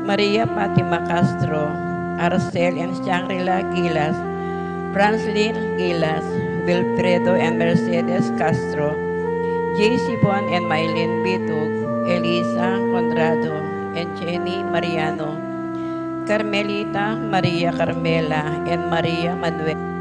Maria Fatima Castro, Arcel and Shangri-La Gilas, Franslin Gilas, Wilfredo and Mercedes Castro, JC Bon and Mylene Bitug, Elisa Conrado, and Jenny Mariano, Carmelita Maria Carmela, and Maria Manuel.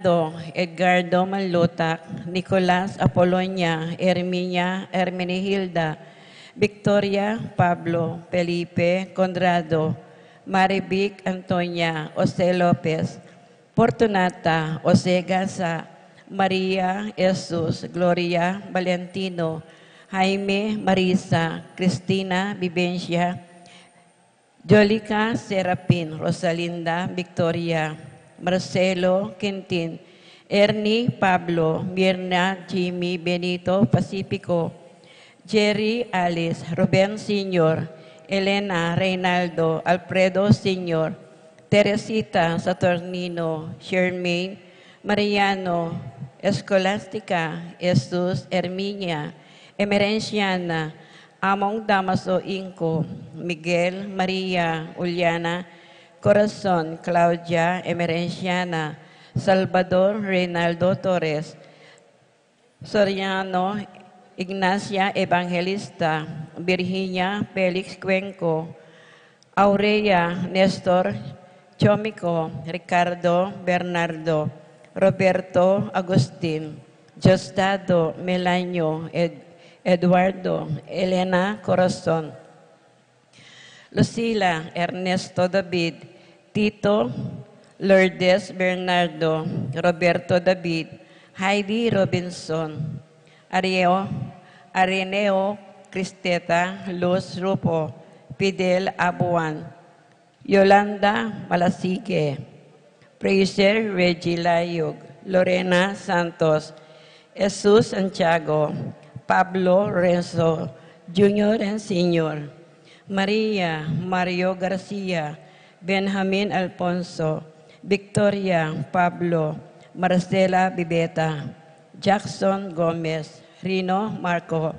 Edgardo Manlutak, Nicolas Apolonia, Hermenihilda, Victoria Pablo, Felipe Conrado, Marivic Antonia, Jose Lopez, Fortunata, Jose Gaza, Maria Jesus, Gloria Valentino, Jaime Marisa, Cristina Vivencia, Jolica Serapin, Rosalinda Victoria, Marcelo Quintin, Ernie Pablo, Mirna Jimmy Benito Pacifico, Jerry Alice, Ruben Sr., Elena Reynaldo, Alfredo Sr., Teresita Saturnino, Shermaine, Mariano, Escolástica, Jesus, Herminia, Emerenciana, Among Damaso Inco, Miguel, Maria, Uliana, Corazon, Claudia, Emerenciana, Salvador Reynaldo Torres, Soriano, Ignacia Evangelista, Virginia Felix Cuenco, Aurea Nestor Chomico, Ricardo Bernardo, Roberto Agustin, Justado Melanio, Eduardo, Elena Corazon, Lucila Ernesto David, Tito Lourdes Bernardo, Roberto David, Heidi Robinson, Areneo Cristeta, Luz Rupo, Fidel Abuan, Yolanda Malasigue, Fraser Reggie Layog, Lorena Santos, Jesus Santiago, Pablo Renzo, Junior and Senior, Maria Mario Garcia, Benjamin Alfonso, Victoria Pablo, Marcela Bibeta, Jackson Gomez, Rino Marco,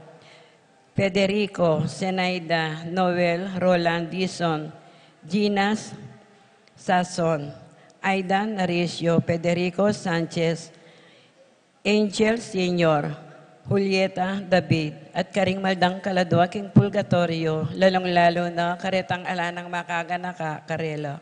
Federico Zenaida, Noel Roland Dison, Ginas Sason, Aidan Naricio, Federico Sanchez, Angel Senior, Julieta David, at Karing Maldang Kaladwa, King Purgatorio, lalong-lalo na karetang ala ng makaganaka, Karela.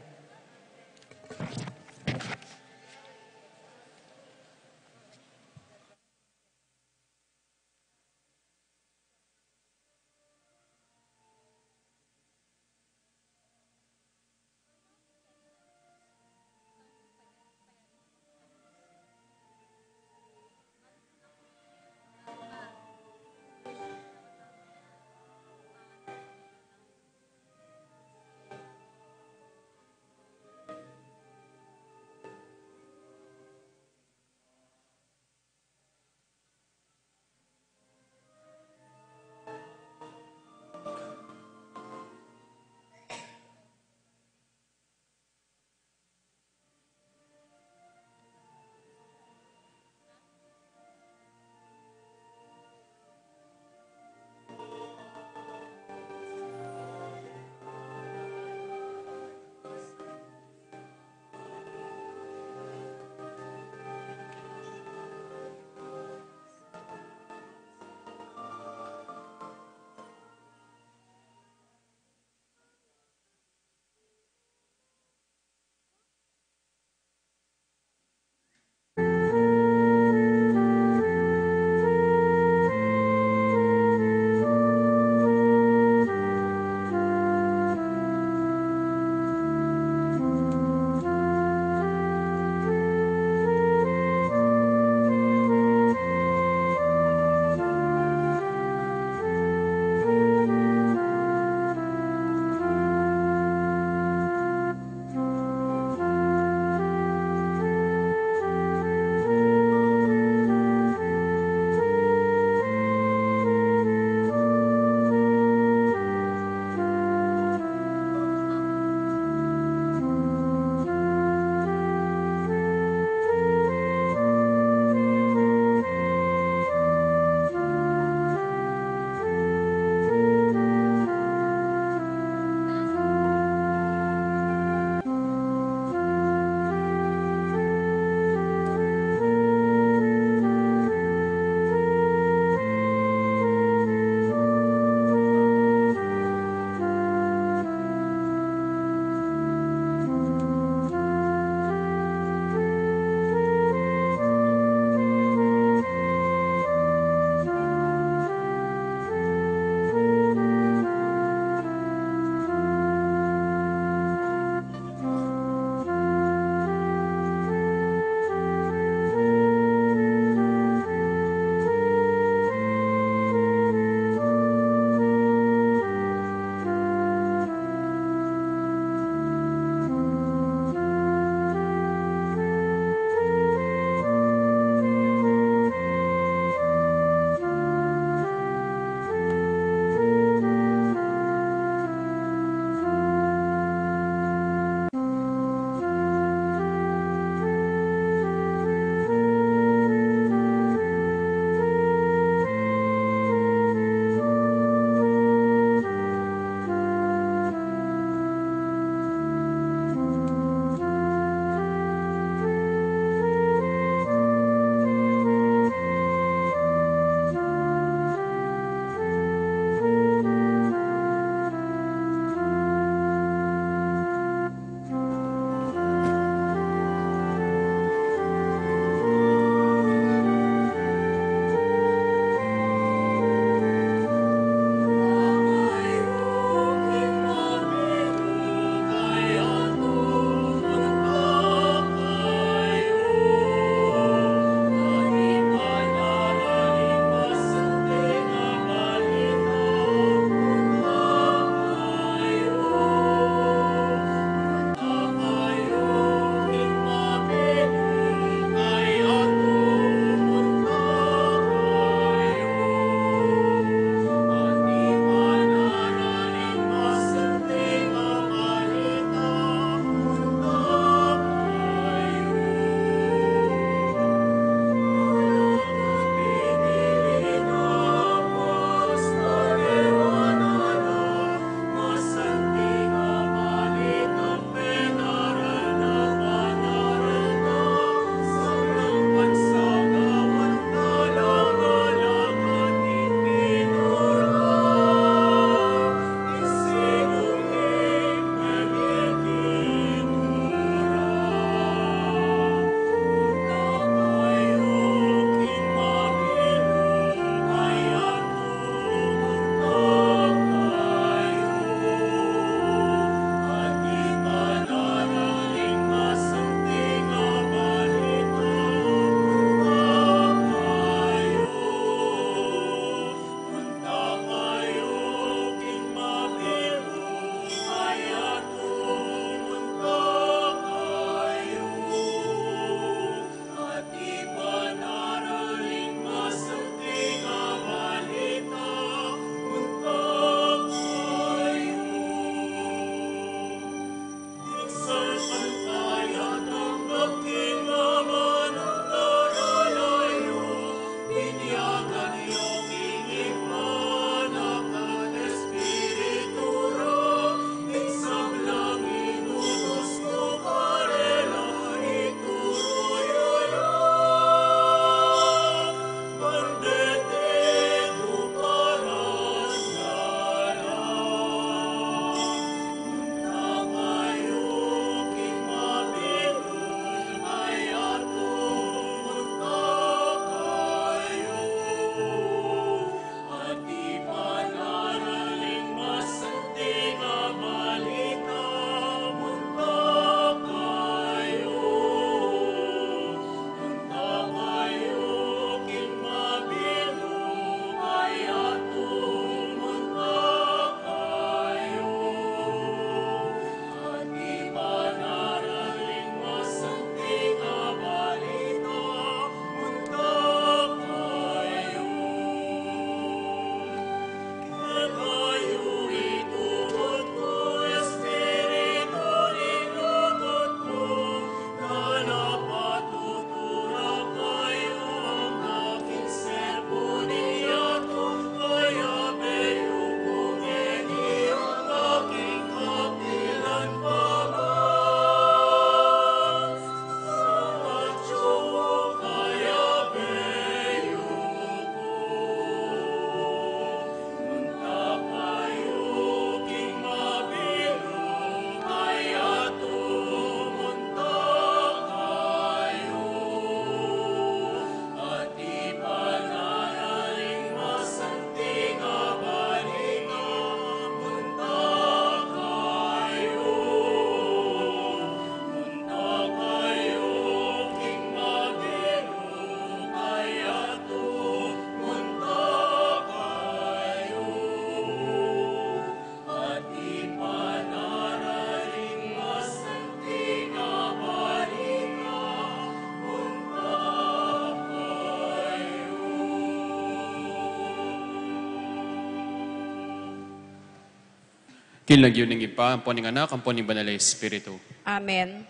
Kinlag yun ng ipa, ang poning anak, ang poning banal na Espiritu. Amen.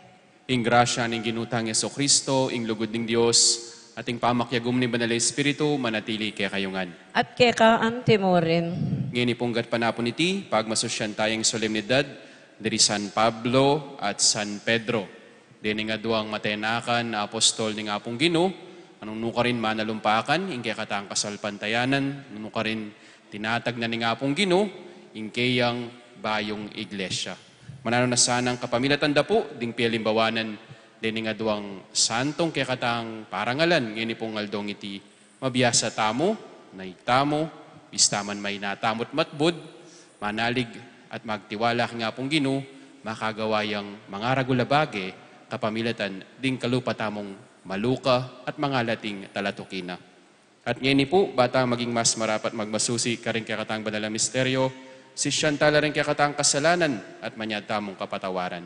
Ing grasya ng ginutang Yeso Kristo, ing lugod ng Diyos, ating pamakyagum ni banal na Espiritu, manatili kaya kayungan. At keka ang timurin. Ngayon ipunggat panapon iti, pagmasusyan tayong solemnidad, diri San Pablo at San Pedro. Dini nga duwang matenakan na apostol ni nga pong Ginoo, anong nuka rin manalumpakan, ingkay katang kasalpantayanan, anong nuka rin tinatag na ni nga pong Ginoo, ingkayang bayong iglesia. Manano na sanang kapamilatan da po, ding pialimbawanan, dini nga duwang santong kay katang parangalan, ngayon pong ngaldong iti, mabiyasa tamo, naitamo, istaman may natamot matbod, manalig at magtiwala nga pong Ginoo, makagawayang mga ragulabage, kapamilatan, ding kalupatamong maluka at mga lating talatukina. At ngayon po, bata maging mas marapat magmasusi karing kakatang banal na misteryo, si Shantala rin kakatang kasalanan at manyatamong kapatawaran.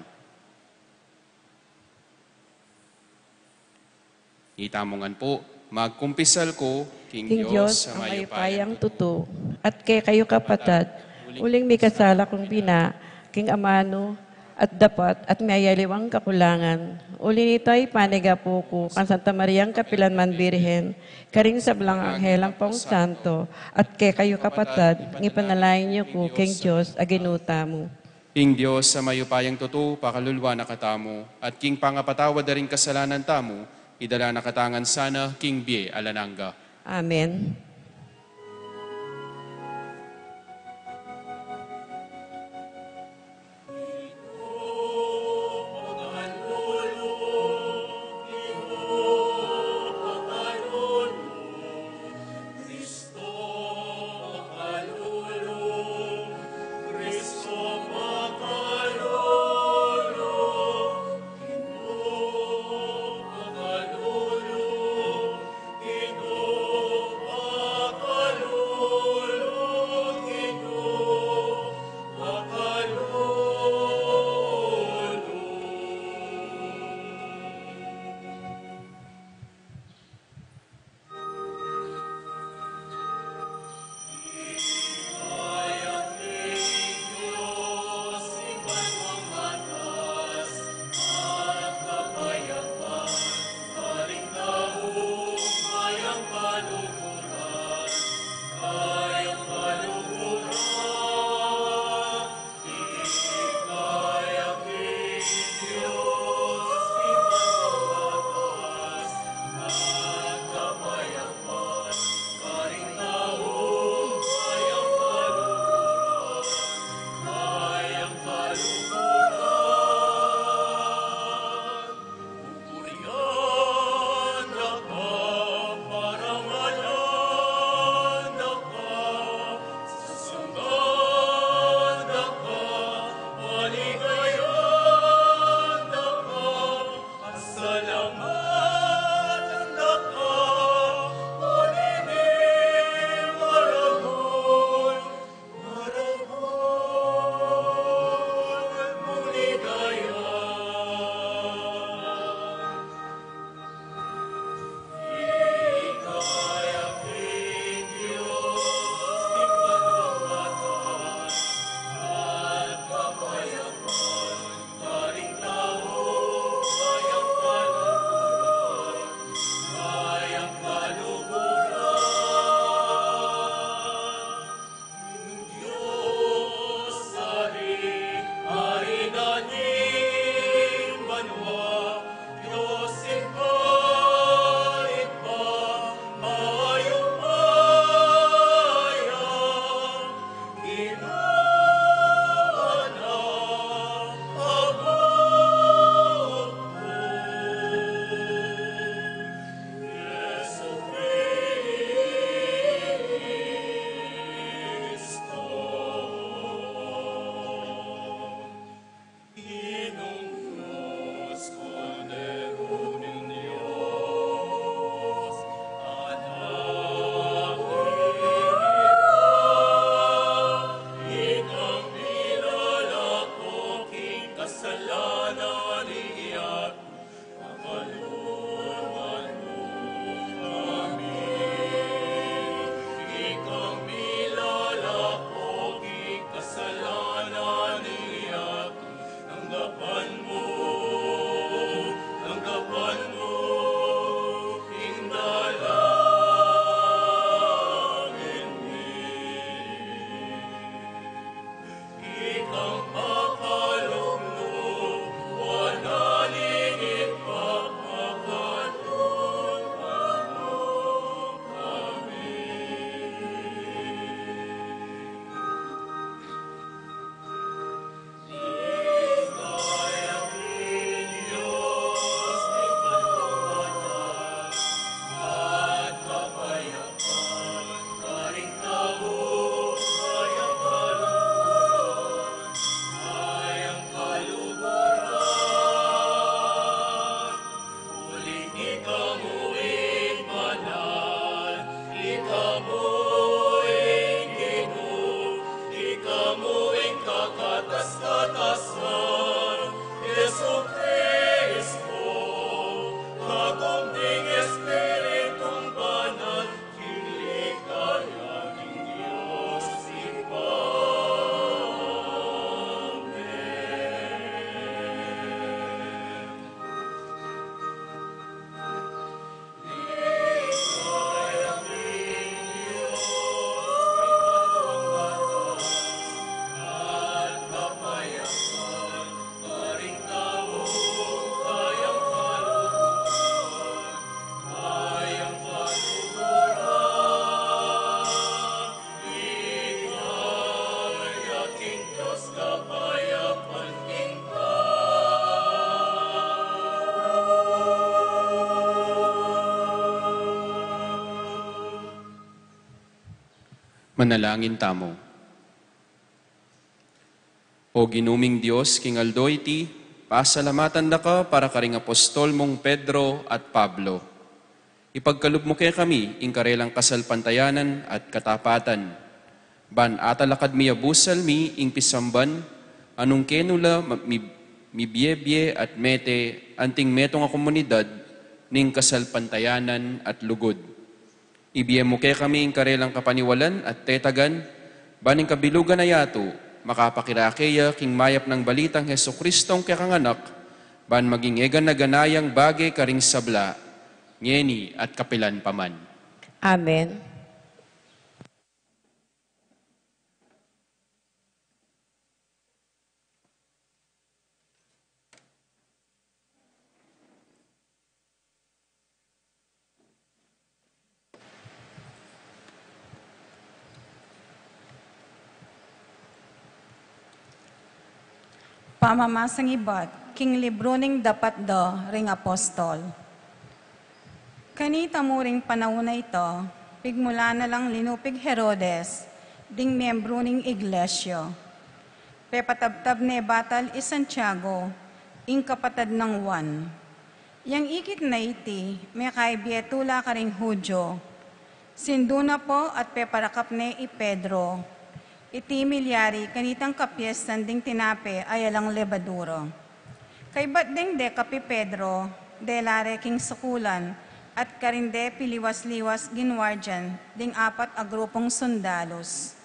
Itamongan po, magkumpisal ko, King Diyos, ang mayupayang tuto, at kay kayo kapatad, uling may kasala kong bina, king amano, at dapat, at mayaliwang kakulangan. Uli nito ay paniga po ko, kan Santa Mariang Kapilanman Birhen, karing sa Blang Anghelang Pong Santo, at kay kayo kapatad, ngipanalain niyo ko, King Diyos, aginuta mo. King Diyos, sa mayupayang tuto, pakalulwa na katamo, at king pangapatawa da rin kasalanan tamo, idala na katangan sana, King Bie, Alananga. Amen. Manalangin tamo. O ginuming Diyos, King Aldoyti, pasalamatan na ka para karing apostol mong Pedro at Pablo. Ipagkalub mo kaya kami, ingkarelang kasalpantayanan at katapatan. Ban atalakad miyabusal mi, ing pisamban, anong kenula mi biyebye at mete, anting metong a komunidad, ning kasalpantayanan at lugod. Ibiyem mo kaya kami ang karelang kapaniwalan at tetagan, baning kabilugan na yato, makapakirakeya king mayap ng balitang Heso Kristong kakanganak, ban maging egan na ganayang bagay karing sabla, ngeni at kapilan paman. Amen. Pamamasang ibat, king libro ning dapat do, ring apostol. Kanita mo ring panahon na ito, pigmula na lang linupig Herodes, ding miyembro ning iglesyo. Pepatabtab ne batal i Santiago, ing kapatad ng Juan. Yang ikit na iti, may kaibietula ka ring Hudyo. Sinduna po at peparakap ne i Pedro. Iti milyari kanitang kapyestan ding tinape ay alang lebaduro. Kay bat ding de kapi Pedro, de lare king sukulan, at karinde piliwas-liwas ginwardyan ding apat a grupong sundalos.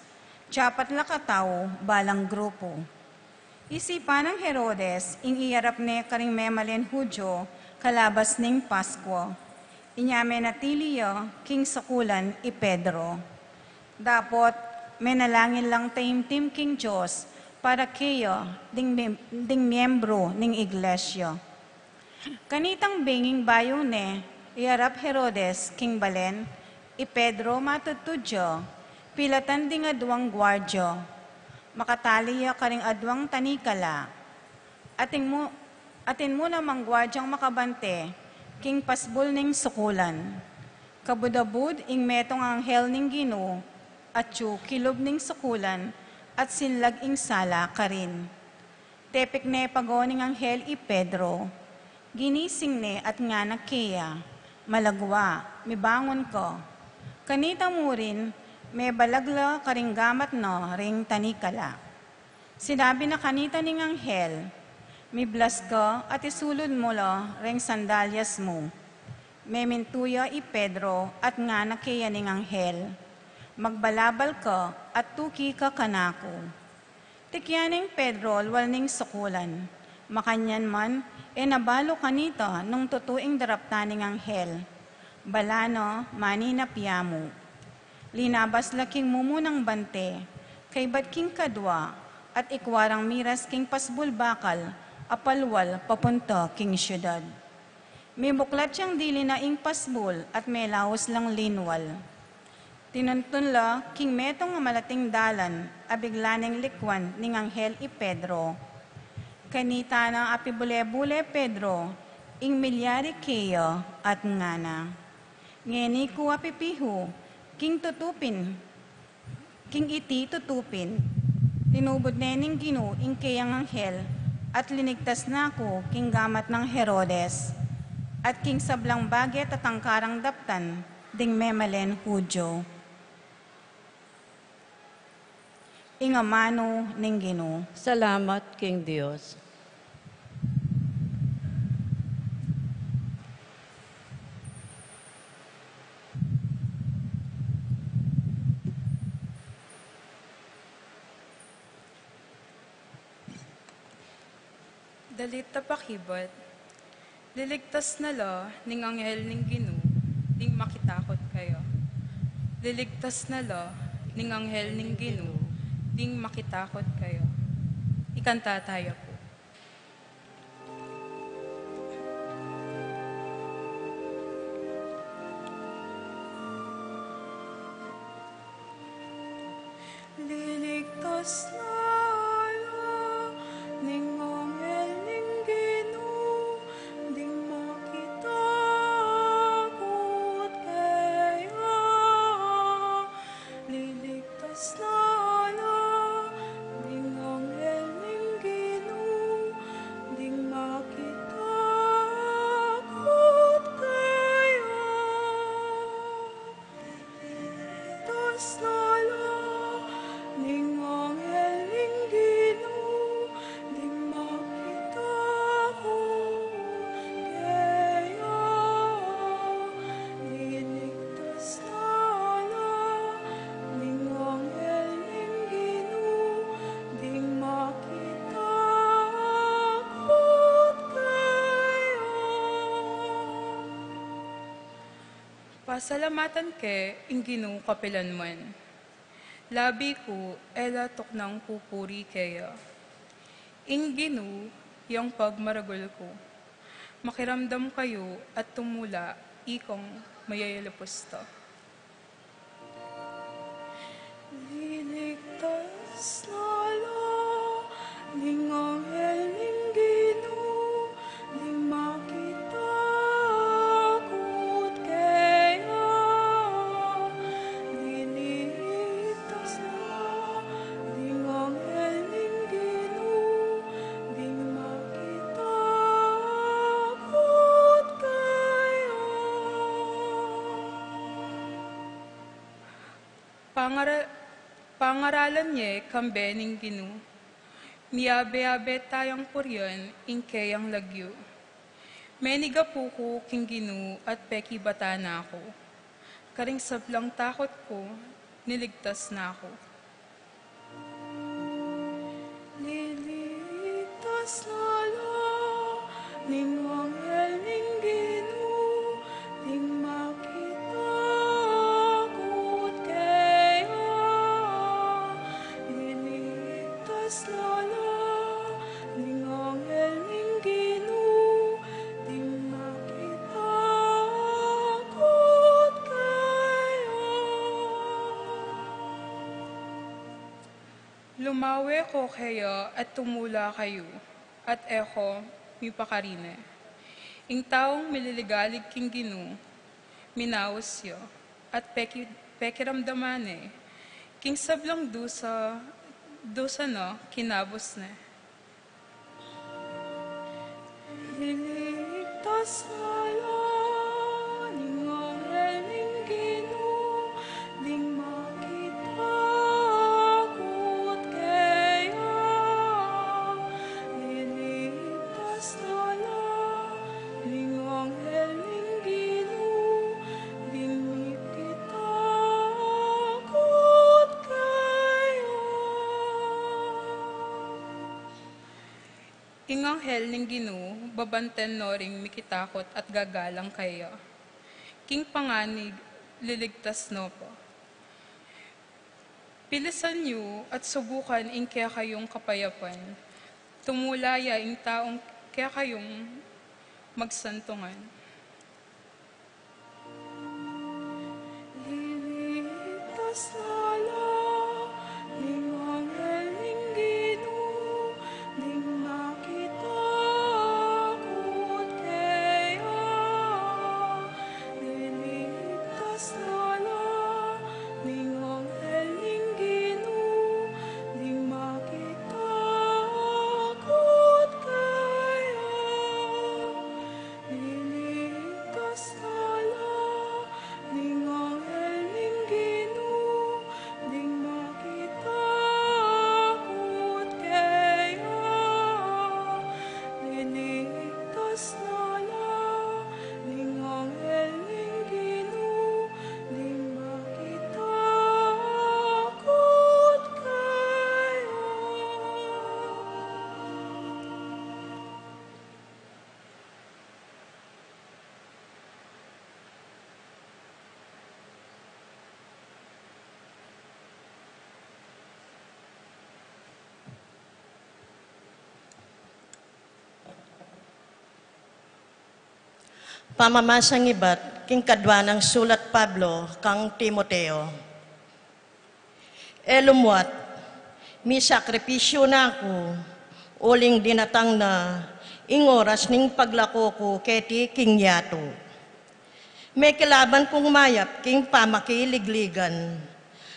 Tiyapat lakataw, balang grupo. Isipan ng Herodes, ing iyarap ne karing memalen Hudyo, kalabas ning Pasko. Inyame natiliyo, king sukulan i Pedro. Dapot, menalangin lang taimtim king Diyos para kayo ding miyembro ning iglesyo. Kanitang binging bayo ne, iarap Herodes king Balen, i Pedro matutudyo, pilatan ding adwang gwardyo, makataliya karing adwang tanikala, atin mo namang gwardyang makabante, king pasbol ning sukulan. Kabudabud ing metong anghel ning Ginoo, at kilob ning sukulan, at sinlag ing sala karin. Tepik ne pagoning anghel i Pedro, ginising ne at nga nakeya, malagwa, mibangon ko. Kanita mo rin, may balagla karing gamat no, ring tanikala. Sinabi na kanita ning anghel, miblas ko at isulod mo lo, ring sandalyas mo. May mintuya i Pedro at nga nakeya ning anghel. Magbalabal ka at tuki ka kanako. Tikyaning Pedro walning sukulan. Makanyan man, nabalo kanita nung tutuing daraptaning anghel. Balano, mani na piyamo. Linabas laking mumunang bante, kay bat king kadwa, at ikwarang miras king pasbulbakal, apalwal papunta king syudad. May buklat siyang dili na ing pasbul at may laos lang linwal. Tinuntun la king metong nga malating dalan, abiglaneng likwan ning Anghel i Pedro. Kanita ng apibule-bule Pedro, ing milyari keyo at ngana. Ngeni ko apipiho, king tutupin, king iti tutupin. Tinubod nening Gino ing kayang Anghel, at linigtas na ako king gamat ng Herodes, at king sablang baget at angkarang daptan, ding memalen Hudyo. Ingamano ning Gino. Salamat, King Diyos. Dalit tapakibot, liligtas na lo ning Anghel ning Gino, ding makitakot kayo. Liligtas na lo ning Anghel ning Gino, ding makitakot kayo. Ikanta tayo po. Liligtas na lo ning Anghel ning Gino, ding makitakot kayo. Liligtas na lo ning Anghel ning Gino, ding makitakot kayo. Liligtas na lo ning Anghel ning Gino, ding makitakot kayo. Liligtas na lo ning Anghel ning Gino, ding makitakot kayo. Pasalamatan ke, ingginong kapilanman. Labi ko, ela toknang pupuri kayo. Ingginu, yung pagmaragol ko. Makiramdam kayo at tumula, ikong mayayalapusto. Liligtas na lo ning Anghel ning Gino, ding makitakot kayo. Liligtas na ning Anghel ning Gino, ding makitakot kayo. Pangaralan niya kambe ning Gino. Miyabe-abe tayang puryon, ingkayang lagyo. Meniga po ko king Gino at peki bata na ako. Karing sablang takot ko, niligtas na ako. Liligtas na lo ning Anghel ning Gino, ding makitakot kayo. Liligtas na lo ning Anghel ning Gino, ding makitakot kayo. Lumawe ko kayo at tumula kayo, at eko mi pakarine. Ing taong mililigalig king Gino, minawas yo, at pekiramdamane, king sablang dusa no, kinabos na. Liligtas na lo ning Anghel ning Gino, ding makitakot kayo. Liligtas na lo ning Anghel ning Gino, ding makitakot kayo. Ing Anghel ning Gino, babanten no ring mikitakot at gagalang kayo. King panganig, liligtas no po. Pilisan niyo at subukan ing kaya kayong kapayapan. Tumulaya ing taong kaya kayong magsantungan. Liligtas lala, ning anghel ning Ginoo, ning makitakot kaya. Liligtas lala, ning anghel ning Ginoo, ning makitakot kaya. Liligtas lala, ning anghel ning Ginoo, ning makitakot kaya. Liligtas lala, ning anghel ning Ginoo, ning makitakot kaya. Pamamasang ibat, king kadwa ng sulat Pablo, kang Timoteo. Elumwat, mi sakripisyo na ako, uling dinatang na, ing oras ning paglako ko keti king yato. May kilaban kong mayap, king pamakiligligan,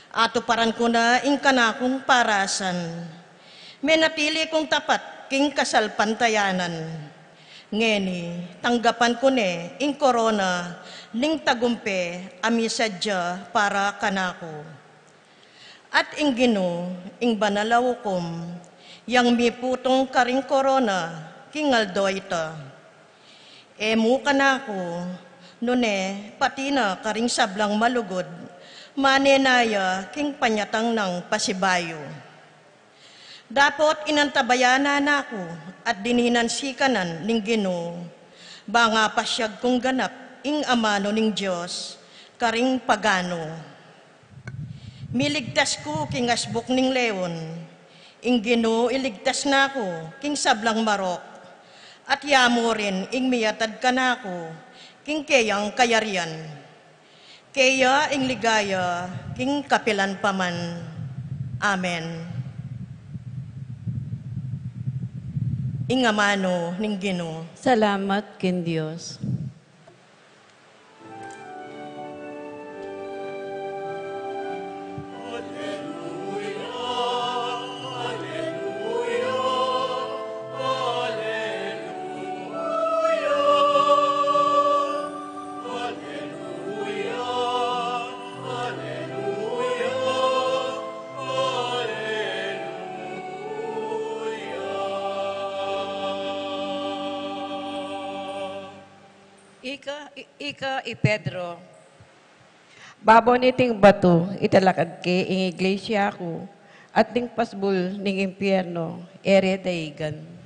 ato paran ko na ing kanakong parasan. May napili kong tapat, king kasalpantayanan. Ngeni, tanggapan ko ne, ing korona, ning tagumpe, amisadya para kanako. At ing Ginoo, ing banalaw kom, yang mi putong karing korona, kingaldo ita. Emu kanako, nune, pati na karing sablang malugod, manenaya, king panyatang ng pasibayo. Dapat inantabayanan ako at dininanssikanan ning Ginoo, banga pasyag kong ganap ing amano ning Diyos, karing pagano. Miligtas ko king asbuk ning leon, ing Ginoo iligtas na ako king sablang marok, at yamo rin ing miyatad ka na ako king kayang kayarian. Kaya ing ligaya king kapilan paman. Amen. Ing amano ning Ginoo. Salamat kin Diyos. Ika Pedro. Babo niting bato, italakad ke ing iglesia ko, at ding pasbul ning impyerno, ere daigan.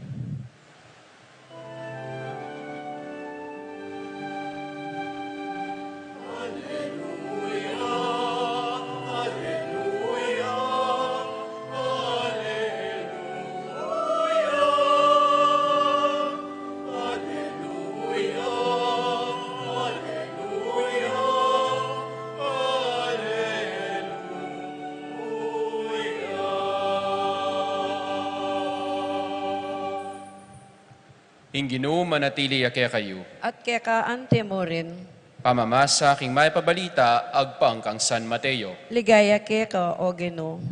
Ing Ginoo manatili ake kayo. At kekaante mo rin, Pamamasa king may pabalita agpang kang San Mateo. ligaya keka o Ginoo.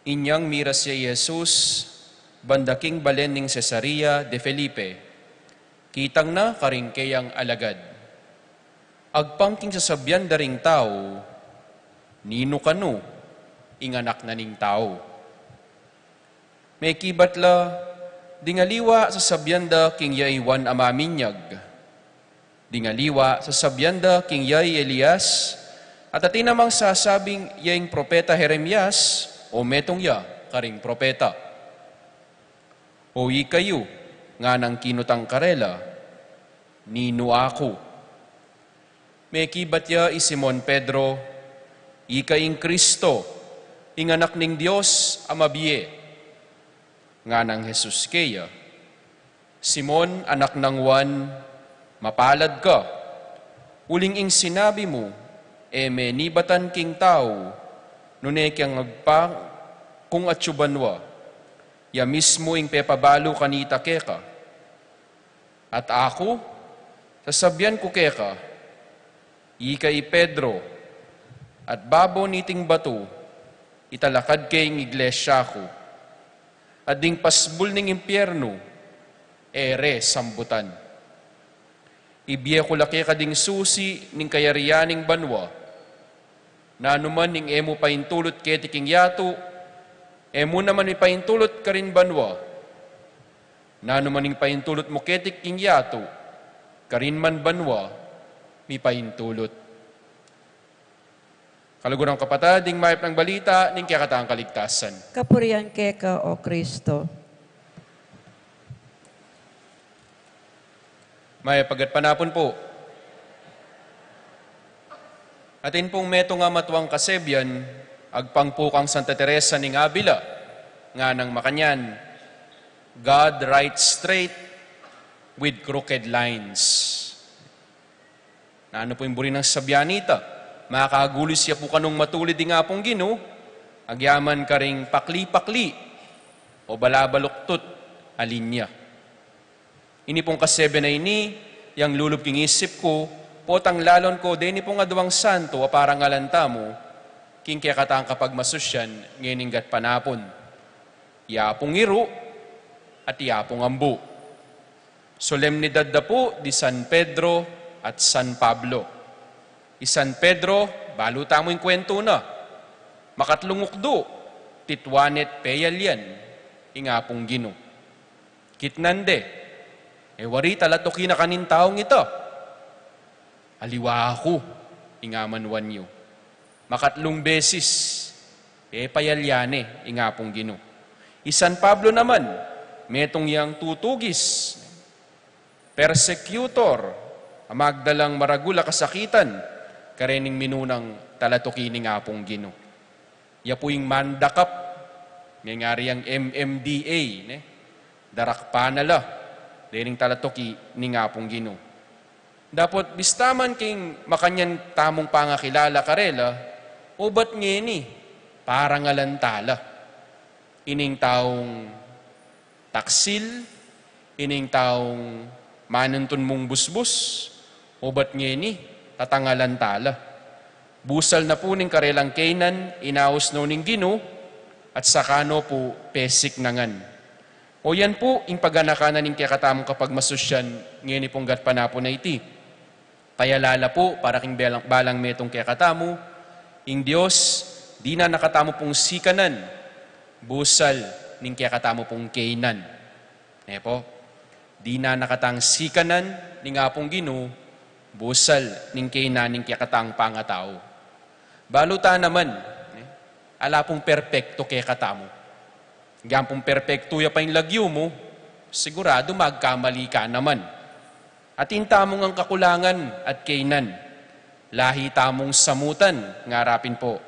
Inyang miras si Jesus, bandaking balen ning Cesarea de Felipe. Kitang na karing kayang alagad. Agpangking sasabyan daring tao, nino kanu, inganak na ning tao. May kibatla, dingaliwa sa sabyanda king yaiwan amaminyag. Dingaliwa sa sabyanda king yai Elias, at atinamang sasabing yaing propeta Jeremias, o metong ya karing propeta. O ikayo nga nang kinutang karela, nino ako. May kibat ya Simon Pedro, ikaing Kristo, ing anak ning Diyos amabiye. Nga nang Jesus kaya, Simon anak ng Juan, mapalad ka. Uling ing sinabi mo, menibatan king tao, nune kyang agpa kung atsubanwa, ya mismo ing pepabalo kanita keka. At ako, sasabyan ko keka, ikay Pedro, at babo niting bato, italakad kayong iglesia ko, at ding pasbul ning impyerno, ere sambutan. Ibiye ko laki kading susi ning kayarianing banwa, na anuman ning emo paintulot ketiking yato, emo naman ni paintulot ka rin banwa, na anuman ning paintulot mo ketiking yato, karin man banwa, mi paintulot. Kalugurang kapatid, ding mayap ng balita, ning kayakataang kaligtasan. Kapurian keka o Kristo. May pagat panapon po. Atin pong meto nga matwang kasebyan, agpangpukang Santa Teresa ning Avila, nga nang makanyan, God writes straight with crooked lines. Na ano po yung buri ng sabyanita, makakagulis siya po kanong matulid di nga pong Ginoo, agyaman ka ring pakli-pakli o balabaluktot alinya. Ini pong kasebe na ini, yang lulub king isip ko, potang lalon ko, deni pong adwang santo, aparang alanta mo, king kaya katang kapag masusyan, ngininggat panapon. Yapong iru, at yapong ambu. Solemnidad da po di San Pedro at San Pablo. San Pedro, baluta mo yung kwento na. Makatlungukdo, titwanet peyalyan, ingapong Ginoo. Kitnande, wari talatoki na kanin taong ito. Aliwa ako, ingaman wanyo. Makatlong beses, payalyane, ingapong Ginoo. San Pablo naman, metong yang tutugis, persecutor, magdalang maragula kasakitan, karening minunang talatoki ni ngapong Ginoo. Ya po yung mandakap, may ngari ang MMDA, darak panala, dening talatoki ni ngapong Ginoo. Dapat bistaman king makanyan tamong pangakilala karela, o ba't ngeni, parang alantala. Ining taong taksil, ining taong manantun mong busbus, o ba't ngeni, tatangalantala. Busal na po ning karelang Canaan, inaos no ning Ginoo, at sakano po pesik nangan. O yan po, ing paganakanan ning kakatamong kapag masusyan, ngayon pong gatpanapo na iti. Payalala po, para king balang metong kakatamo, ing Diyos, di na nakatamo pong sikanan, busal ning kakatamo pong Canaan. Po, di na nakatang sikanan, ning apong Ginoo, busal ning Canaan ning kakatang pangatao. Baluta naman, ala pong perpekto kakatamo. Gampong perpekto ya pa yung lagyo mo, sigurado magkamali ka naman. At intamong ang kakulangan at kainan. Lahi tamong samutan, ngarapin po.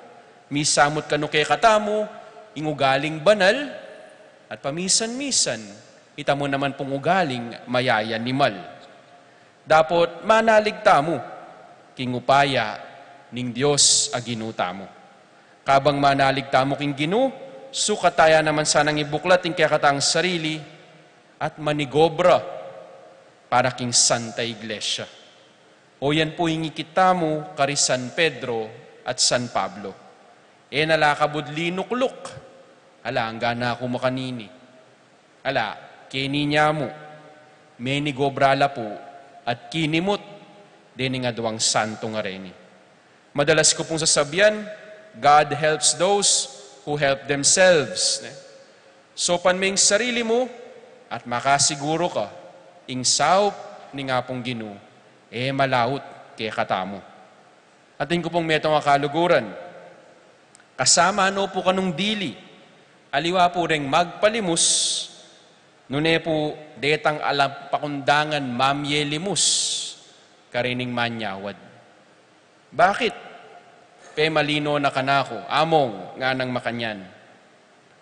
Misamot kano kay katamo, ingugaling banal, at pamisan-misan, itamo naman pong ugaling mayayan ni mal. Dapat manalig tamo, kingupaya ning Diyos aginuta mo. Kabang manalig tamo king Ginoo, sukataya naman sanang ibuklat yung kakatang sarili at manigobra para king Santa Iglesia. O yan po yung ikita mo kari San Pedro at San Pablo. Nalakabudli nukluk. Ala, ang gana ako makanini. Ala, kini niya mo. May nigobrala po at kinimot din nga duwang santo nga reni. Madalas ko pong sasabihan, God helps those who help themselves. So panming sarili mo at makasiguro ka, ing saup ni nga pong Ginoo, malawot kay katamo. Atin ko pong metong akaluguran, Kasama no po kanong dili, aliwa po ring magpalimus, nune po detang alam pakundangan mamyelimus, karining manyawad. Bakit? Pe malino na kanako, among nga nang makanyan.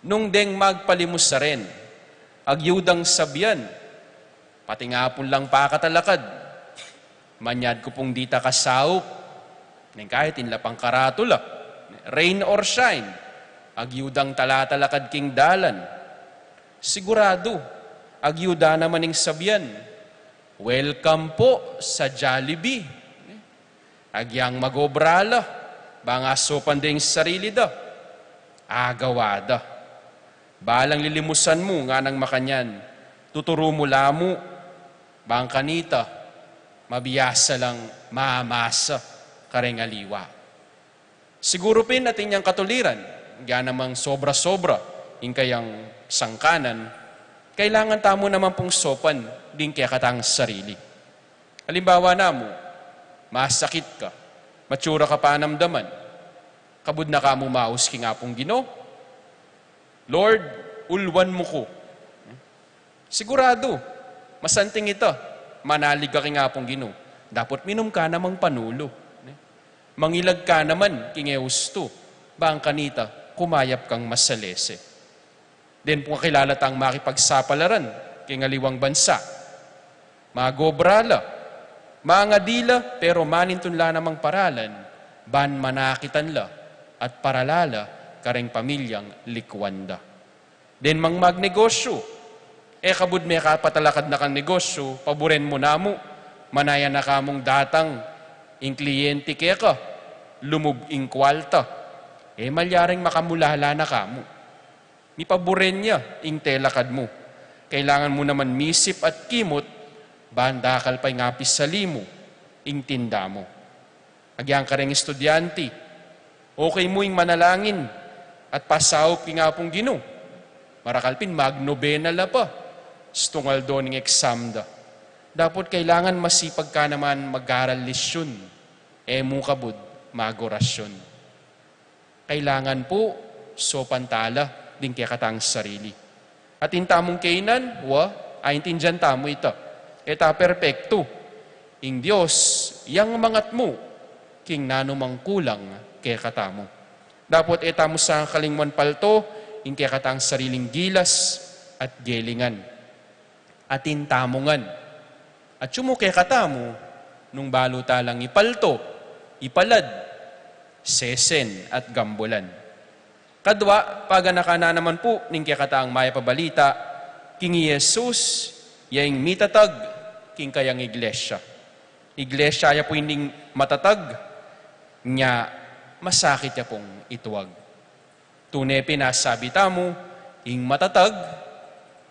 Nung deng magpalimus sa rin, agyudang sabyan, pati nga po lang pakatalakad, manyad ko pong dita kasaup, nang kahit inlapang karatula, rain or shine, agyudang talatalakad king dalan. Sigurado, agyuda naman ning sabyan, welcome po sa Jollibee. Agyang magobrala, banga sopan ding sarili da, agawada. Balang lilimusan mo nga nang makanyan, tuturo mo lamo, bang kanita, mabiyasa lang mamasa, kareng aliwa. Siguro pin natin niyang katuliran, yan namang sobra-sobra, yung kayang sangkanan, kailangan tamo naman pong sopan, din kaya katang sarili. Halimbawa na mo, masakit ka, matsura ka panamdaman, kabud na ka mo maus ki nga pong Ginoo, Lord, ulwan mo ko. Sigurado, masanting ito, manalig ka ki nga pong Ginoo. Dapat minom ka namang panulo. Mangilag ka naman, kingehusto, bang kanita, kumayap kang masalese. Then po kakilala tang makipagsapalaran, kingaliwang bansa. Magobrala, mga dila, pero manintunla namang paralan, ban manakitan la, at paralala, kareng pamilyang likwanda. Then mang magnegosyo, kabud may kapatalakad na kang negosyo, paboren mo na mo, manaya na kamong datang, ing kliyente kaya ka, lumub ing kwalta, malyaring makamulala na kamo. Ni paboren niya, ing telakad mo. Kailangan mo naman misip at kimot, bandakal pa'y ngapis sa limo, ing tinda mo. Agyang kareng estudyante, okay mo ing manalangin, at pasawp ki nga pong Ginoo. Marakalpin, magnobena la pa. Stungal do ning exam da. Dapat kailangan masipag ka naman mag-aral lesyon. Mo kabud, magorasyon. Kailangan po, so pantala, din kaya katang sarili. At intamong kainan, intindihan tamo ito. Eta perfecto. Ing Diyos, yang mangat mo, king nanumang kulang kaya katamo. Dapat etamo sa kalingwan palto, ing kaya katang sariling gilas at gelingan. At intamongan. At sumo kaya katamo, nung balo talang ipalto, ipalad, sesen at gambulan. Kadwa, paganakana naman po, ning kaya katang maya pabalita, king Jesus, yaing mitatag, king kayang iglesia. Iglesia ya po hindi matatag, niya masakit ya pong ituwag. Tunay pinasabi tamo, ing matatag,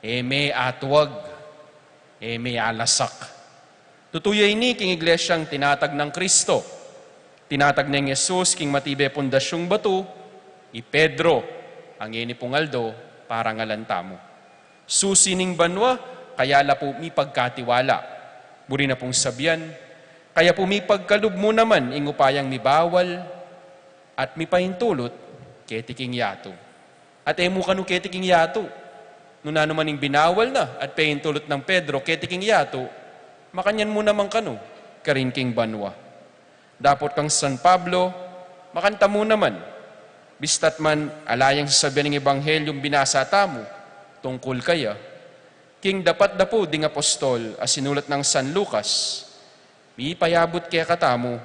may atwag, may alasak. Tutuyo ini king iglesyang tinatag ng Kristo. Tinatag ng Jesus king matibe pundasyong bato, Pedro, ang ini pungaldo, para ngalan tamo. Susining banwa, kaya la po mi pagkatiwala. Buri na pong sabyan, kaya po mi pagkalub mo naman, ing upayang mi bawal, at mi pahintulot, ketiking yato. At mo kanu ketiking yato. Nung ano maning binawal na, at pahintulot ng Pedro, ketiking yato, makanyan mo naman kanu, karinking banwa. Dapat kang San Pablo, makanta mo naman, bistat man alayang sasabihan ng Ebanghelyong binasa tamo, tungkol kaya, king dapat dapo ding apostol, as sinulat ng San Lucas, mi payabot kaya katamo,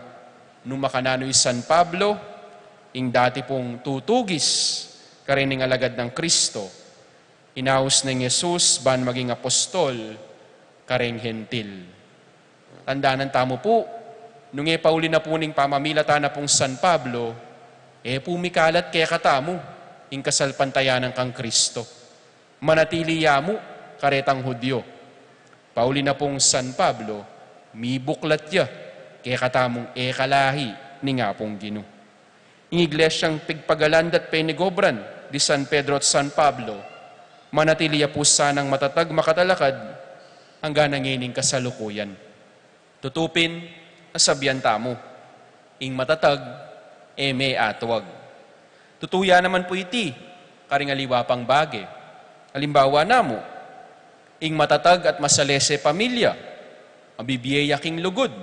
nung makanano'y San Pablo, ing dati pong tutugis, karining alagad ng Kristo, inaus ng Jesus, ban maging apostol, karing hentil. Tandaanan tamo po, nung pauli na po ning pamamilata na pong San Pablo, pumikalat kaya katamo, ing kasalpantayanan kang Kristo. Manatili yamo, karetang Hudyo. Pauli na pong San Pablo, mi buklat ya, kaya katamong kalahi, ni nga pong Ginoo. Ing iglesyang pigpagalandat penigobran, di San Pedro at San Pablo, manatiliya po sanang matatag makatalakad, hanggang nangining kasalukuyan. Tutupin, asabyan tamo, ing matatag, may atwag. Tutuya naman po iti, karing aliwa pang bage. Halimbawa namo, ing matatag at masalese pamilya, mabibiyaya king lugod,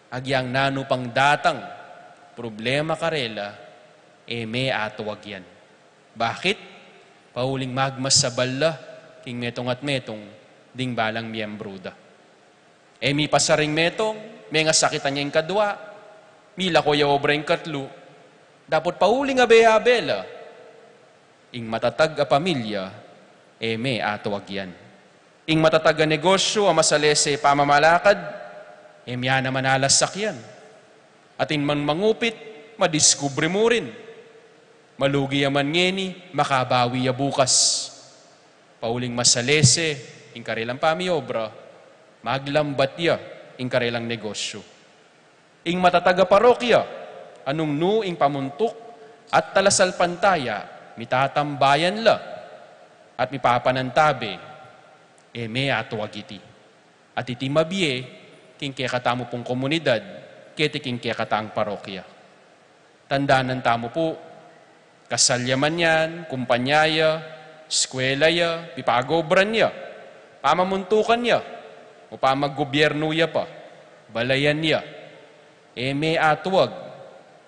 agyang nano pang datang, problema karela, may atwag yan. Bakit? Pauling magmas sa bala, king metong at metong, ding balang miyembro da. Mi pasaring metong, may nga sakitan niya yung kadwa, mila ko obra yung katlo, dapat pauling abe-abela, ing matatag a pamilya, may atwag yan. Ing matatag a negosyo, a masalese pamamalakad, miya naman alas sakyan. Atin man mangupit, madiskubre mo rin. Malugi yaman ngeni, makabawi ya bukas. Pauling masalese, ing karilang pamiobra, maglambat ya, ing karilang negosyo. Ing matataga parokya, anong nu ing pamuntok, at talasal pantaya, mitatambayan la, at mipapanantabe, may atwag iti. At iti mabie, king kaya katamo pong komunidad, kete king kaya katang parokya. Tandaanan tamo po, kasalyaman yan, kumpanyaya, eskwela ya, pipagobran ya, pamamuntukan ya, o pamaggobyerno ya pa, balayan ya, may atwag,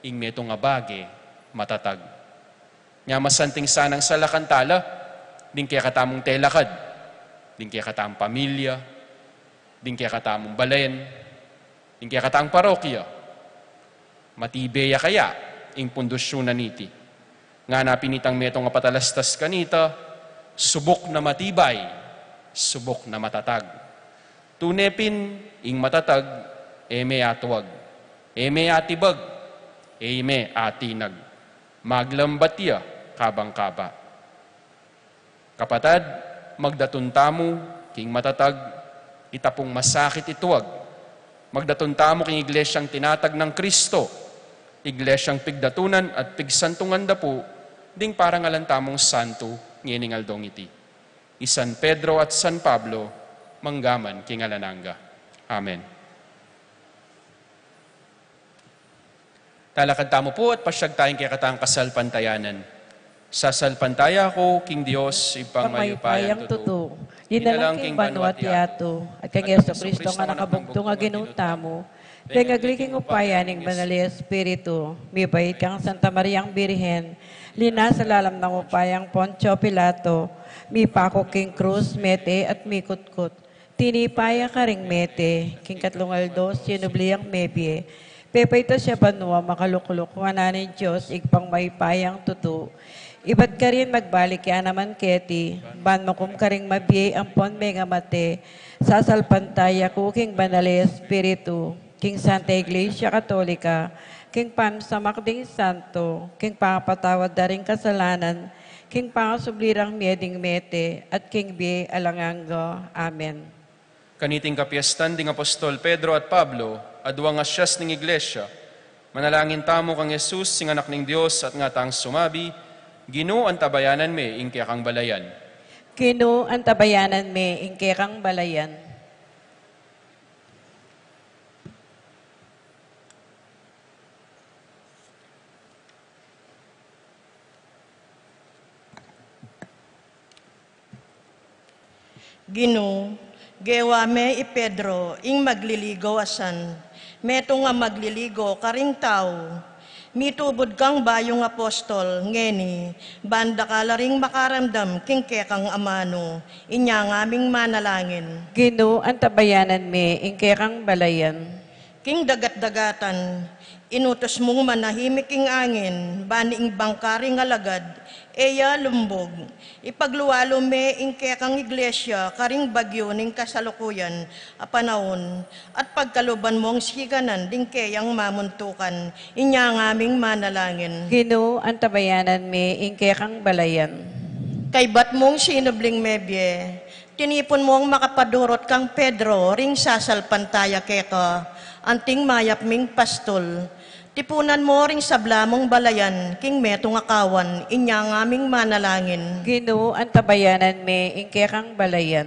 ing metong abage, matatag. Nga masanting sanang salakantala, din kaya katamong telakad, din kaya katamong pamilya, din kaya katamong balayan, din kaya katamong parokya, matibeya kaya, ing pundosyonan niti. Nga napinitang metong nga patalastas kanita, subok na matibay, subok na matatag. Tunepin, ing matatag, may atwag, may atibag, may atinag. Maglambatya, kabang-kaba. Kapatad, magdatuntamo, king matatag, itapong masakit ituwag. Magdatuntamo king iglesyang tinatag ng Kristo, iglesyang pigdatunan at pigsantungan da po, ding parang alantamong santo, nginingal dong iti. San Pedro at San Pablo, manggaman king alananga. Amen. Talakad tamo po at pasyag tayong kaya katang kasalpantayanan. Sasalpantaya ko, King Diyos, ipangmayupayang tuto. Dinalang king banwat yato, at kang Yeso Kristo nga nakabugto nga ginutamo, kaya ngagliking upayaning banali Espiritu, mibait kang Santa Mariang Birhen, lina sa lalam ng upayang Poncio Pilato, mipako king krus, mete at mikutkut, tinipaya ka ring mete, king katlungaldos, sinubliyang mebye, pepay to siya banwa makalukulok, wananin Diyos, igpang maypayang tuto, iba't ka rin magbalik yan naman keti, ban makum ka rin mabiyay ampon mega mate, sasalpantaya ko king banali Espiritu, king Santa Iglesia Katolika, king pamsamak ding santo, king pangapatawad da rin kasalanan, king pangasublirang mieding mete, at king bi alanganggo. Amen. Kaniting kapiestan ding Apostol Pedro at Pablo, adwang asyas ning Iglesia, manalangin tamo kang Jesus, sing anak ning Dios at nga tang sumabi, Ginoo ang tabayanan me, ingkya kang balayan. Ginoo ang tabayanan me, ingkya kang balayan. Ginoo, gewa me i Pedro, ing magliligo asan, meto nga magliligo karing tao, mitubod kang bayong apostol, ngeni, banda ka laring makaramdam, king kekang amano, inya ngaming manalangin. Ginoo ang tabayanan me, ingkya kang balayan. King dagat-dagatan, inutos mong manahimik king angin, baning bangkaring alagad, eya lumbog. Ipagluwalo me ing kekang iglesia, karing bagyo ning kasalukuyan, apanahon, at pagkaluban mong siganan, ding keyang mamuntukan, inya ngaming manalangin. Ginoo ang tabayanan me, ingkya kang balayan. Kay bat mong sinubling mebye, tinipon mong makapadurot kang Pedro, ring sasalpantaya keka, anting mayap ming pastol. Tipunan mo ring sablamong balayan, king metong akawan, inya ngaming manalangin. Ginoo ang tabayanan me, ingkya kang balayan.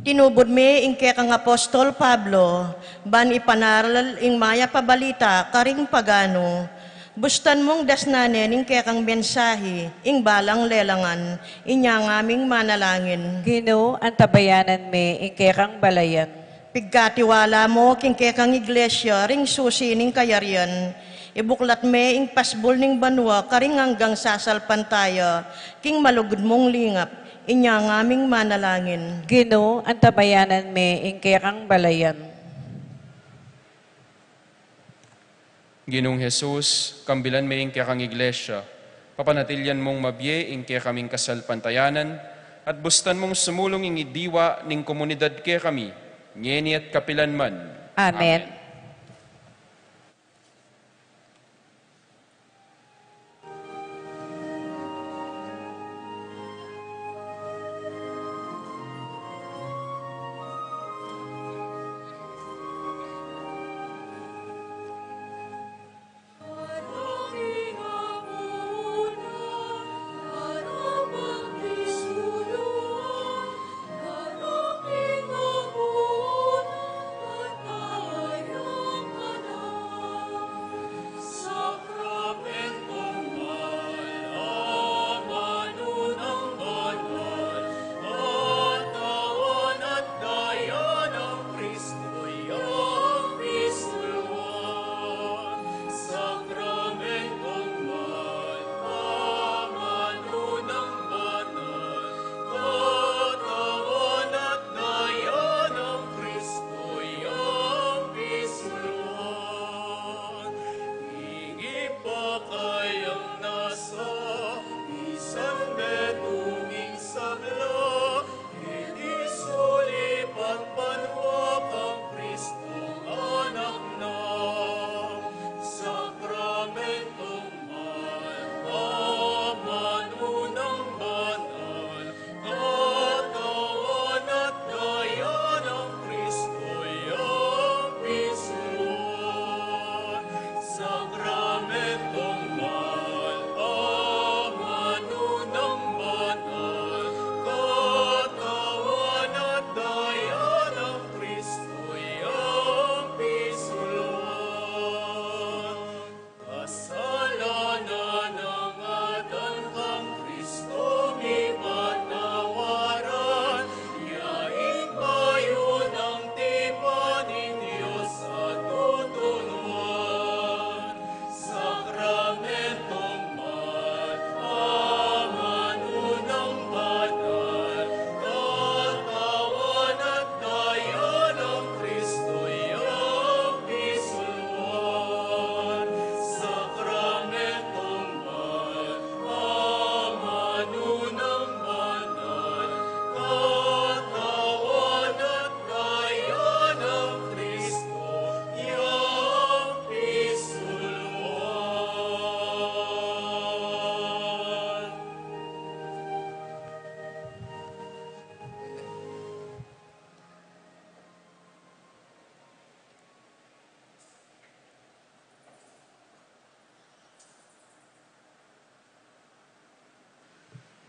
Tinubod me ingke kang Apostol Pablo, ban ipanaral ing maya pabalita karing pagano, Bustan mong dasnanen ing kekang mensahe, ing balang lelangan, inya ngaming manalangin. Ginoo, antabayanan me, ingke kang balayan. Pigkatiwala mo king kekang iglesia, ring susi ning kayarian. Ibuklat me ing pasbol ning banwa, karing hanggang sasalpan tayo, king malugod mong lingap, inya ngaming manalangin. Ginoo, antabayanan me, ingke kang balayan. Ginong Jesus, kambilan may ingke kang iglesia, papanatilyan mong mabye ingke kaming kasalpantayanan, at bustan mong sumulong ing idiwa ning komunidad ke kami, ngeni at kapilan man. Amen.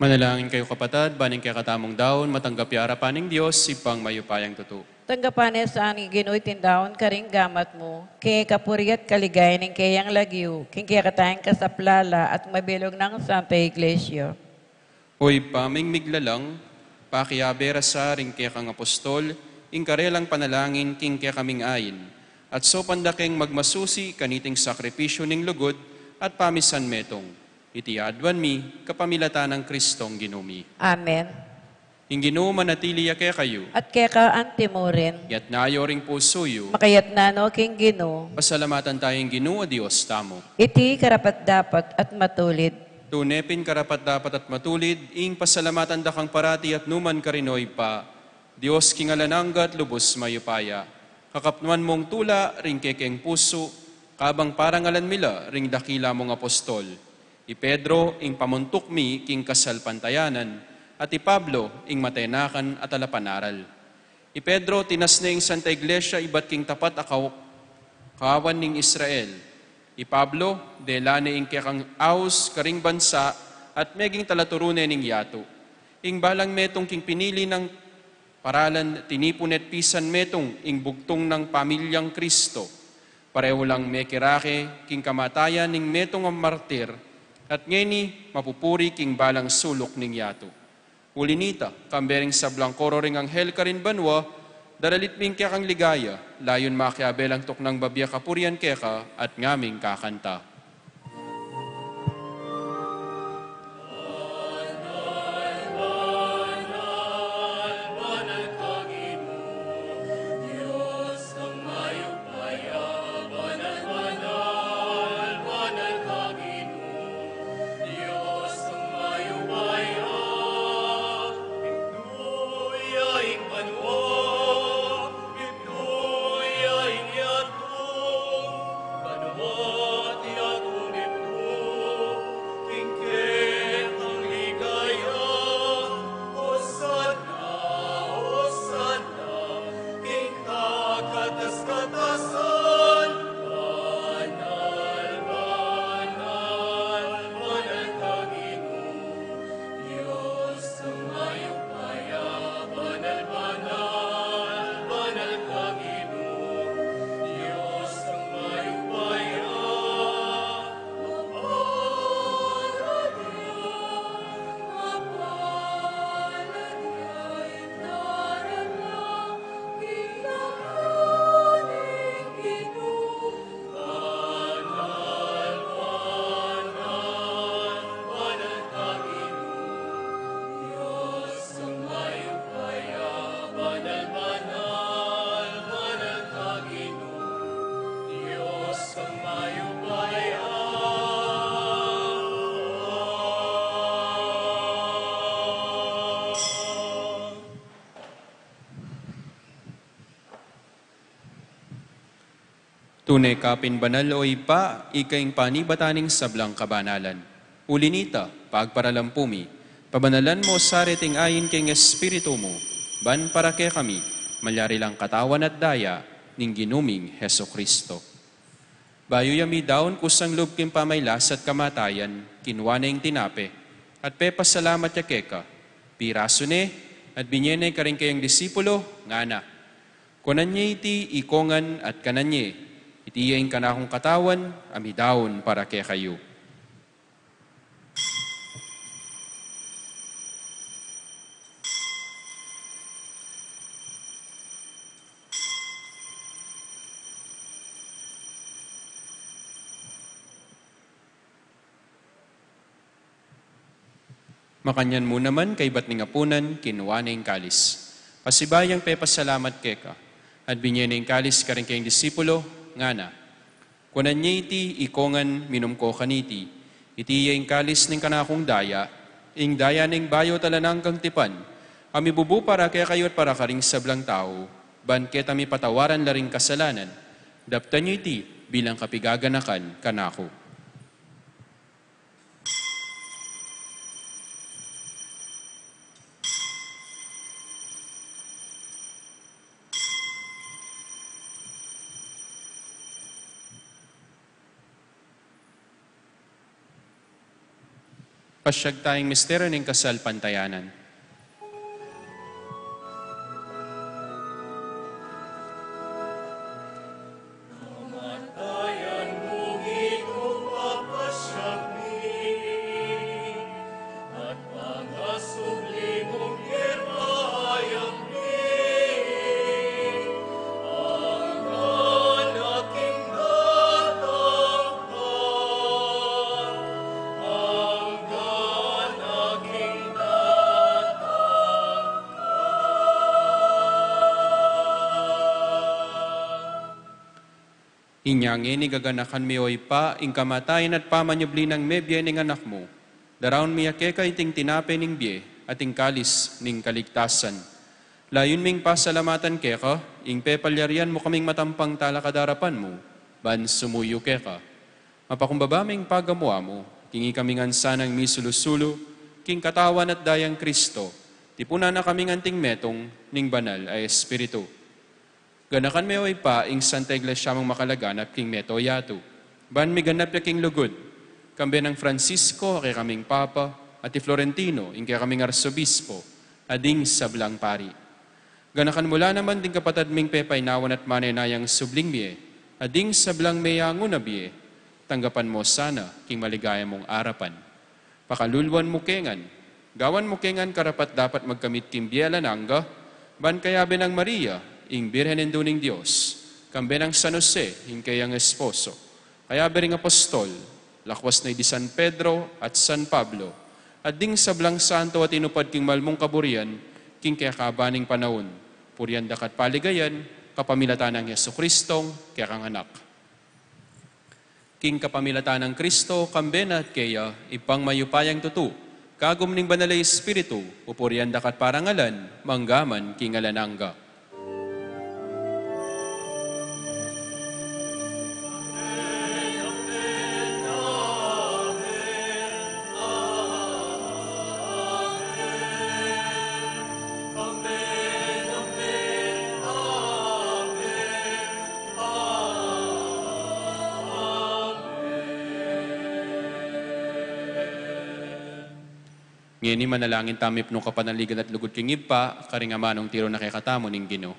Manalangin kayo kapatid, baning kaya katamong daon, matanggap harapan ng Diyos, ipang mayupayang tuto. Tanggapan sa ani Ginooy tindahon karing gamat mo, kay kapuriat kaligay ning kayang lagyo, king kaya katayang kasaplala at mabilog ng Santa Iglesia. Hoy paming miglalang, pakiyabera sa ring kaya kang apostol, ing karelang panalangin king kaya kaming ayin, at so pandaking magmasusi kaniting sakripisyo ning lugod at pamisan metong. Iti adwan mi, kapamilata ng Kristong Ginumi. Amen. Ing Ginoo manatili kaya kayo, At kaya ka antimo rin, yat nayo ring pusoyo, makayat nano king Ginoo, pasalamatan tayong Ginoo, Diyos tamo. iti karapat dapat at matulid. Tunepin karapat dapat at matulid, ing pasalamatan da kang parati at numan karinoy pa, Diyos kingalanangga at lubos mayupaya. Kakapnuan mong tula, ring kekeng puso, kabang parangalan mila, ring dakila mong apostol. I Pedro, ing pamuntok mi, king kasalpantayanan, at i Pablo, ing matenakan at alapanaral. I Pedro, tinas na ing Santa Iglesia, ibat king tapat kawan ning Israel. I Pablo, delane ing kekang aus, karing bansa, at meging talaturune ning yato. Ing balang metong king pinili ng paralan, tinipunet pisan metong, ing bugtong ng pamilyang Kristo. Pareho lang may kirake, king kamatayan ning metong ang martir, at ngeni mapupuri king balang sulok ning yato. Ulinita, kambering sa blangkoro ring anghel karin banwa, daralit ming kaya kang ligaya, layon makiabelang tuknang babya kapurian keka at ngaming kakanta. Tunay ka pinbanal o ipa, ikaing panibataning sablang kabanalan. Ulinita, pagparalampumi, pabanalan mo sariting ayin king espiritu mo, ban para kay kami, malyari lang katawan at daya, ning ginuming Heso Kristo. Bayo yami daon kusang loob king pamaylas at kamatayan, kinwana yung tinape, at pepasalamat ya keka, piraso ne, at binyene ka rin kayong disipulo, ngana. Kunanye iti ikongan at kananye, itiyain ka na akong katawan, amidaon para kay kayo. Makanyan mo naman kay ba't ningapunan, kinuha na yung kalis. Pasibayang pepasalamat keka, at binyan na yung kalis ka rin kayong disipulo, ngana. Kunan niya iti, ikongan minum ko kaniti, iti yung kalis ng kanakong daya, ing daya ng bayo talanang kang tipan, kami bubu para kaya kayo at para karing sablang tao, ban ket kami patawaran laring kasalanan, daptan niyo iti bilang kapigaganakan kanako. Pasyag tayong misteryo ng kasal pantayanan. Inyang ni gaganakan mi oy pa, ing kamatayan at pamanyubli ng mebye ning anak mo. Daraon mi akeka iting tinape ning bye, at ing kalis ning kaligtasan. Layon ming pasalamatan keka, ing pepalyarian mo kaming matampang talakadarapan mo, ban sumuyo keka. Mapakumbaba ming pagamuha mo, kingi kaming ansanang misulusulo, king katawan at dayang Kristo, tipuna na kaming anting metong ning banal ay Espiritu. Ganakan may oy pa, ing Santa Iglesia mong makalaganap king meto yato. Ban mi ganap ya king lugod. Kambe ng Francisco, kay kaming Papa, at ti Florentino, ing kay kaming Arsobispo, ading sablang pari. Ganakan mula naman din kapatad ming pepay nawan at manenayang subling miye, Ading sablang mayango na biye, tanggapan mo sana king maligaya mong arapan. Pakalulwan mo kengan, gawan mo kengan karapat dapat magkamit kimbiela nangga, ban kaya benang Maria, ing Birhen Duning Diyos, kambe ng San Jose, ing kayang esposo. Kaya bering apostol, lakwas na di San Pedro at San Pablo, at ding sablang santo at inupad king malmong kaburian, king kaya kabaning panahon, purian dakat paligayan, kapamilatan ng Yesu Kristong, kaya kang anak. King kapamilatan ng Kristo, kambena at kaya, ipang mayupayang tutu, kagum ning banalay espiritu, upurian dakat parangalan, manggaman king alanangga. Ngini manalangin tamip nung kapanaligan at lugod kingib pa, karingamanong tiro na kay katamo ning Ginoo.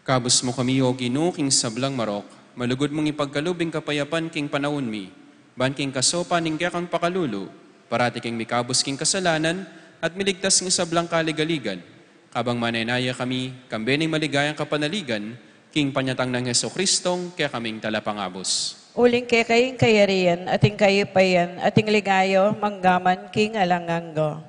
Kabus mo kami o Ginoo king sablang marok, malugod mong ipagkalubing kapayapan king panahon mi, ban king kasopa ning kang pakalulu, parati king mikabus king kasalanan, at miligtas ng sablang kaligaligan. Kabang manenaya kami, kambening maligayang kapanaligan, king panyatang ng Heso Kristong, kaya kaming talapangabos. Uling kay kayong kayarian, ating kayipayan, ating ligayo, manggaman king alanganggo.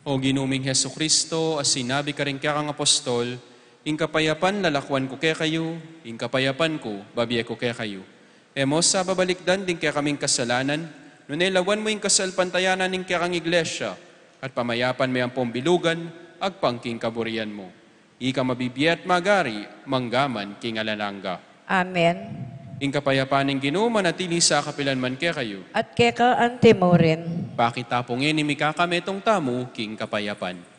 O ginuming Heso Kristo, as sinabi ka rin kaya kang apostol, ing kapayapan lalakwan ko kaya kayo, ing kapayapan ko, babiye ko kaya kayo. Emo sa babalikdan din kaya kaming kasalanan, nunelawan mo ing kasalpantayanan ning kaya kang iglesia, at pamayapan may ang pombilugan, agpangking kaburian mo. Ika mabibiyat magari, manggaman king alanangga. Amen. Ing kapayapan ng Ginoo manatili sa kapilanman kaya kayo. At keka antimorin. Bakit tapongin ni mikakametong tamo king kapayapan.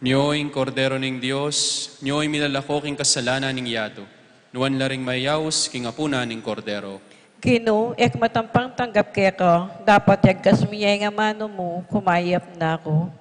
Nyo'y kordero ning Dios, nyo'y milalako king kasalanan ning yato. Nuwan laring mayaws king apuna ning kordero. Gino, ek matampang tanggap kaya ko, dapat yagkas miyay nga mano mo, kumayap na ako.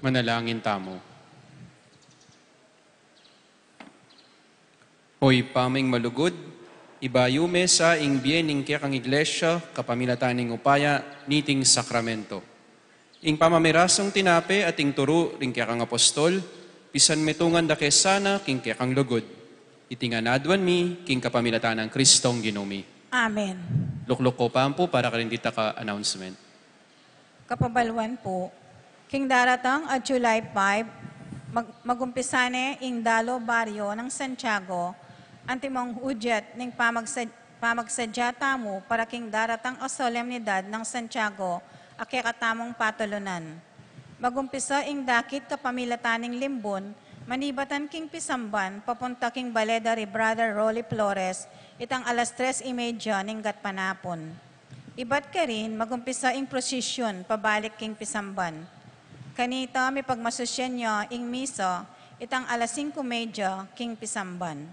Manalangin tamo. Hoy paming malugod, ibayume sa ing biening kaya kang iglesia, kapamilataning upaya, niting sakramento. Ing pamamirasong tinape at ing turo ring kaya kang apostol, pisan metungan da kesana king kaya kang lugod. Itinganadwan mi, king kapamilatan ng Kristong ginumi. Amen. Lukluk ko pampo para kalindita ka announcement. Kapabaluan po, king daratang at July 5, magumpisane ing Dalo Barrio ng Santiago, antimong udyat ng pamagsadyata mo para king daratang o solemnidad ng Santiago, akikatamong patulunan. Magumpisa ing dakit kapamilataning limbon, manibatan king pisamban, papunta king Baledari Brother Rolly Flores, itang alas 3:30 ning gatpanapon. Ibat ka rin, magumpisa ing prosesyon, pabalik king pisamban. Kanita, may pagmasusyan nyo ing miso, itang alas 5:30 king pisamban.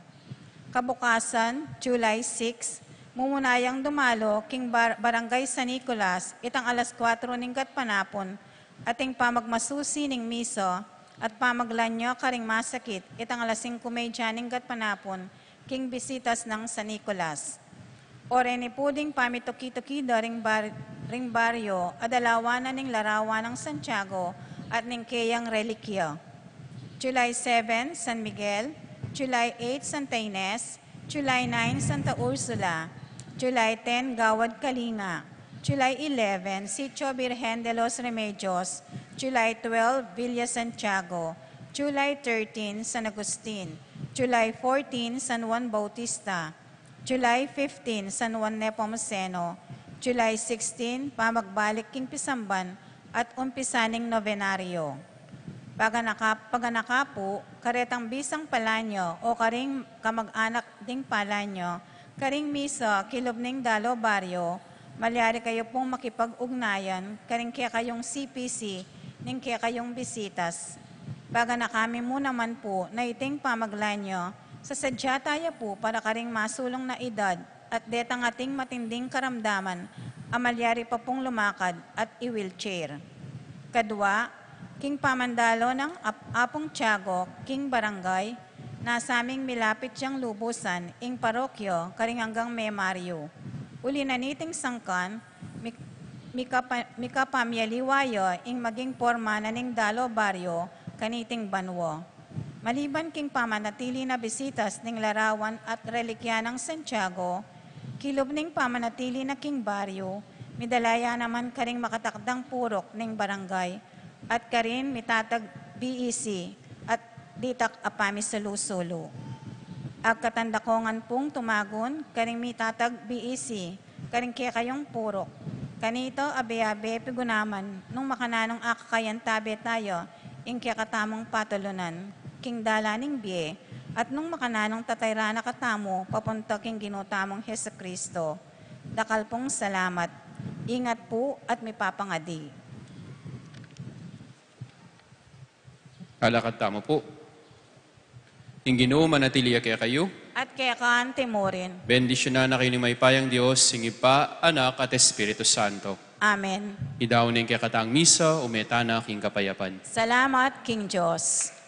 Kabukasan, July 6, mumunayang dumalo king Barangay San Nicolas, itang alas 4 ning gatpanapon, ating pamagmasusi ning miso, at pamaglanyo karing masakit, itang alas 5:30 ning gatpanapon, king bisitas ng San Nicolas. Ore ni puding pamituki-tukido ring baryo, adalawanan ning larawan ng Santiago, at ning kayang relikyo. July 7, San Miguel, July 8, Santa Ines, July 9, Santa Ursula, July 10, Gawad Kalinga, July 11, Sitio Virgen de los Remedios, July 12, Villa Santiago, July 13, San Agustin, July 14, San Juan Bautista, July 15, San Juan Nepomuceno, July 16, pamagbalik king Pisamban at umpisaning novenaryo. Paganaka po, karetang bisang palanyo o karing kamag-anak ding palanyo, karing miso kilobning Dalo Barrio, malyari kayo pong makipag-ugnayan, karing kaya kayong CPC, ning kaya kayong bisitas. Paganakami mo naman po na iting pamaglanyo, sa sadya tayo po para karing masulong na edad at detang ating matinding karamdaman, amalyari pa pong lumakad at i-wheelchair. Kadwa, king pamandalo ng Apong Tiago, king barangay, nasaming milapit siyang lubusan, ing parokyo, karing hanggang May Mario. Uli na niting sangkan, mikapamyaliwayo, ing maging porma na ning Dalo Barrio, kaniting banwo. Maliban king pamanatili na bisitas ning larawan at relikya ng Santiago, kilob ning pamanatili na king baryo, midalaya naman karing makatakdang purok ning barangay, at karin mitatag BEC at ditak apami sulu-sulu. Agkatandakongan pong tumagon, karing mitatag BEC, karing kaya kayong purok. Kanito abe-abe pigunaman, nung makananong akakayan tabe tayo, ing kaya katamong patulunan, king dalaning biye, at nung makananong tatayrana katamo, papunta king ginutamong Hesukristo. Dakal pong salamat. Ingat po at may papangadi. Alakad tamo po. Ing Ginoo manatili kaya kayo. At kaya kaan timurin. Bendisyonan na kayo ni may payang Diyos, singip pa, anak at Espiritu Santo. Amen. Idaw ning kaya katang misa, umeta na king kapayapan. Salamat, King Diyos.